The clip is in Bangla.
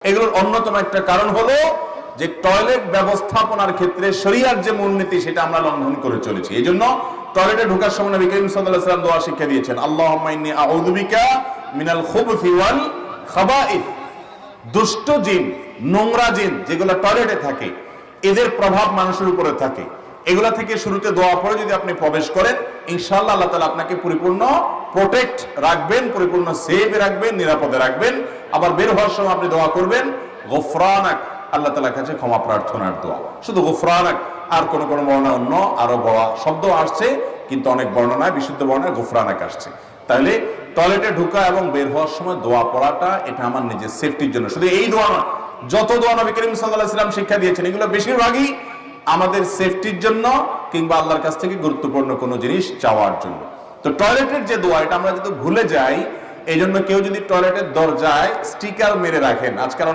এগুলোর অন্যতম একটা কারণ হলো যে টয়লেট ব্যবস্থাপনার ক্ষেত্রে শরিয়ার যে মূলনীতি সেটা আমরা লঙ্ঘন করে চলেছি। এই জন্য টয়লেটে ঢোকার সময় নবী করিম সাল্লাল্লাহু আলাইহি ওয়াসাল্লাম দোয়া শিক্ষা দিয়েছেন, আল্লাহুম্মা ইন্নী আউযু বিকা মিনাল খুবুসি ওয়াল খাবাইস। দুষ্ট জিন, নোংরা জিন যেগুলো টয়লেটে থাকে, এদের প্রভাব মানুষের উপরে থাকে। এগুলা থেকে শুরুতে দোয়া পড়ে যদি আপনি প্রবেশ করেন, ইনশাআল্লাহ আল্লাহ তাআলা আপনাকে পরিপূর্ণ প্রোটেক্ট রাখবেন, পরিপূর্ণ সেভ রাখবেন, নিরাপদে রাখবেন। আবার বের হওয়ার সময় আপনি দোয়া করবেন গফরানাক, আল্লাহ তাআলার কাছে ক্ষমা প্রার্থনার দোয়া। শুধু গফরানাক, আর কোন কোন বর্ণনা অন্য আরো বড় শব্দ আসছে, কিন্তু অনেক বর্ণনায় বিশুদ্ধ বর্ণনায় গফরানাক আসছে। তাহলে টয়লেটে ঢোকা এবং বের হওয়ার সময় দোয়া পড়াটা এটা আমার নিজের সেফটির জন্য। শুধু এই দোয়া নয়, যত দোয়া নবী করিম সাল্লাল্লাহু আলাইহি ওয়াসাল্লাম শিক্ষা দিয়েছেন এগুলো বেশিরভাগই আমাদের সেফটির জন্য কিংবা আল্লাহর কাছ থেকে গুরুত্বপূর্ণ কোনো জিনিস চাওয়ার জন্য। তো টয়লেটের যে দোয়া, এটা আমরা যদি ভুলে যাই, এই জন্য কেউ যদি টয়লেটের দরজায় স্টিকার মেরে রাখেন, আজকাল